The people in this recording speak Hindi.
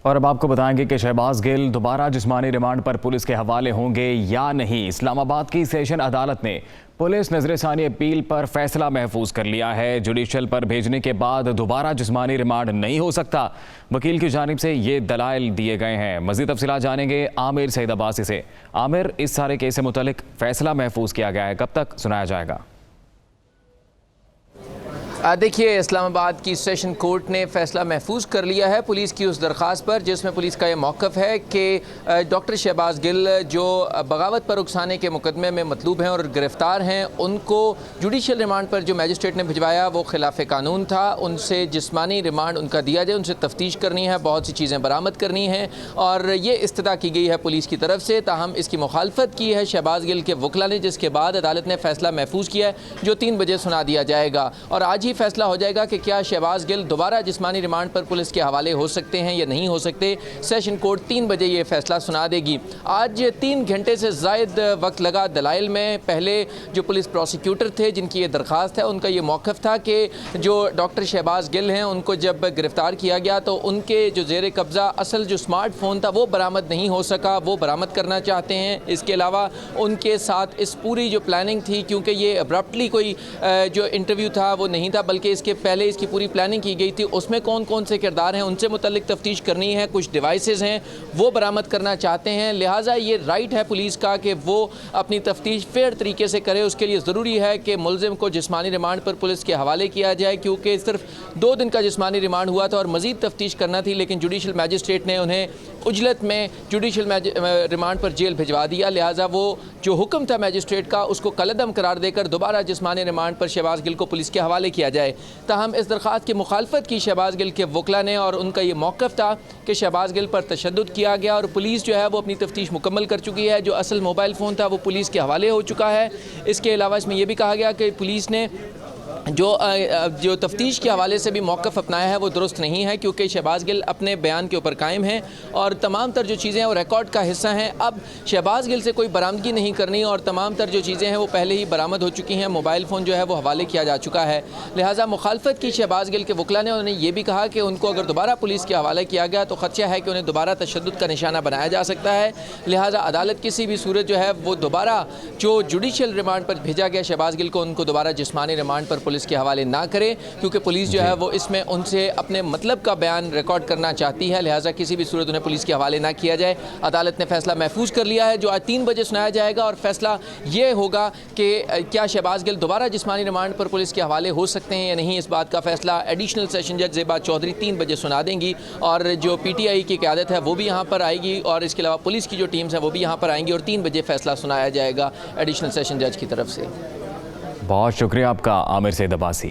और अब आपको बताएंगे कि शहबाज गिल दोबारा जिस्मानी रिमांड पर पुलिस के हवाले होंगे या नहीं। इस्लामाबाद की सेशन अदालत ने पुलिस नजरसानी अपील पर फैसला महफूज कर लिया है। जुडिशल पर भेजने के बाद दोबारा जिस्मानी रिमांड नहीं हो सकता। वकील की जानिब से ये दलाइल दिए गए हैं। मजीद तफसीलात जानेंगे आमिर सईद अब्बासी से। आमिर, इस सारे केस से मुतालिक फैसला महफूज किया गया है, कब तक सुनाया जाएगा? देखिए, इस्लामाबाद की सेशन कोर्ट ने फैसला महफूज कर लिया है पुलिस की उस दरख्वास्त पर जिसमें पुलिस का ये मौक़िफ़ है कि डॉक्टर शहबाज गिल जो बगावत पर उकसाने के मुकदमे में मतलूब हैं और गिरफ़्तार हैं, उनको जुडिशल रिमांड पर जो मैजिस्ट्रेट ने भिजवाया वो खिलाफ़ कानून था। उनसे जिस्मानी रिमांड उनका दिया जाए, उनसे तफ्तीश करनी है, बहुत सी चीज़ें बरामद करनी हैं और ये इस्तदा की गई है पुलिस की तरफ से। ताहम इसकी मुखालफत की है शहबाज गिल के वकला ने, जिसके बाद अदालत ने फ़ैसला महफूज किया है जो 3 बजे सुना दिया जाएगा और आज ही फैसला हो जाएगा कि क्या शहबाज गिल दोबारा जिस्मानी रिमांड पर पुलिस के हवाले हो सकते हैं या नहीं हो सकते। सेशन कोर्ट 3 बजे ये फैसला सुना देगी। आज 3 घंटे से ज़ायद वक्त लगा दलाइल में। पहले जो पुलिस प्रोसिक्यूटर थे जिनकी ये दरख्वास्त है, उनका ये मौक़िफ़ था कि जो डॉक्टर शहबाज गिल हैं उनको जब गिरफ़्तार किया गया तो उनके जो ज़ेर कब्ज़ा असल जो स्मार्टफोन था वो बरामद नहीं हो सका, वो बरामद करना चाहते हैं। इसके अलावा उनके साथ इस पूरी जो प्लानिंग थी, क्योंकि ये अब्रप्टली कोई जो इंटरव्यू था वो नहीं था बल्कि इसके पहले इसकी पूरी प्लानिंग की गई थी, उसमें कौन कौन से किरदार हैं उनसे मुतल्लिक तफ्तीश करनी है, कुछ डिवाइसेस हैं वो बरामद करना चाहते हैं। लिहाजा ये राइट है पुलिस का कि वो अपनी तफ्तीश फेयर तरीके से करे। उसके लिए ज़रूरी है कि मुलजिम को जिस्मानी रिमांड पर पुलिस के हवाले किया जाए, क्योंकि सिर्फ 2 दिन का जिस्मानी रिमांड हुआ था और मज़ीद तफ्तीश करना थी, लेकिन जुडिशल मैजिस्ट्रेट ने उन्हें उजलत में जुडिशल रिमांड पर जेल भिजवा दिया। लिहाजा वो जो हुक्म था मैजिस्ट्रेट का उसको कलअदम करार देकर दोबारा जिस्मानी रिमांड पर शहबाज गिल को पुलिस के हवाले किया जाए। ताहम इस दरख्वास्त की मुखालफत की शहबाज गिल के वकला ने और उनका ये मौक़िफ़ था कि शहबाज गिल पर तशद्दुद किया गया और पुलिस जो है वो अपनी तफ्तीश मुकम्मल कर चुकी है। जो असल मोबाइल फ़ोन था वो पुलिस के हवाले हो चुका है। इसके अलावा इसमें यह भी कहा गया कि पुलिस ने जो तफ्तीश के हवाले से भी मौक़िफ़ अपनाया है वो दुरुस्त नहीं है, क्योंकि शहबाज गिल अपने बयान के ऊपर कायम हैं और तमाम तर जो चीज़ें हैं वो रिकॉर्ड का हिस्सा हैं। अब शहबाज गिल से कोई बरामदगी नहीं करनी और तमाम तर जो चीज़ें हैं वो पहले ही बरामद हो चुकी हैं। मोबाइल फ़ोन जो है वो हवाले किया जा चुका है। लिहाजा मुखालफत की शहबाज गिल के वकला ने, उन्होंने ये भी कहा कि उनको अगर दोबारा पुलिस के हवाले किया गया तो ख़दशा है कि उन्हें दोबारा तशद्दुद का निशाना बनाया जा सकता है। लिहाजा अदालत किसी भी सूरत जो है वो दोबारा जो जुडिशल रिमांड पर भेजा गया शहबाज गिल को, उनको दोबारा जिस्मानी रिमांड पर पुलिस के हवाले ना करें, क्योंकि पुलिस जो है वो इसमें उनसे अपने मतलब का बयान रिकॉर्ड करना चाहती है। लिहाजा किसी भी सूरत उन्हें पुलिस के हवाले ना किया जाए। अदालत ने फैसला महफूज कर लिया है जो आज 3 बजे सुनाया जाएगा और फैसला ये होगा कि क्या शहबाज गिल दोबारा जिस्मानी रिमांड पर पुलिस के हवाले हो सकते हैं या नहीं। इस बात का फैसला एडिशनल सेशन जज ज़ेबा चौधरी 3 बजे सुना देंगी और जो PTI की क़यादत है वो भी यहाँ पर आएगी और इसके अलावा पुलिस की जो टीम्स हैं वो भी यहाँ पर आएंगी और 3 बजे फैसला सुनाया जाएगा एडिशनल सेशन जज की तरफ से। बहुत शुक्रिया आपका आमिर सईद अब्बासी।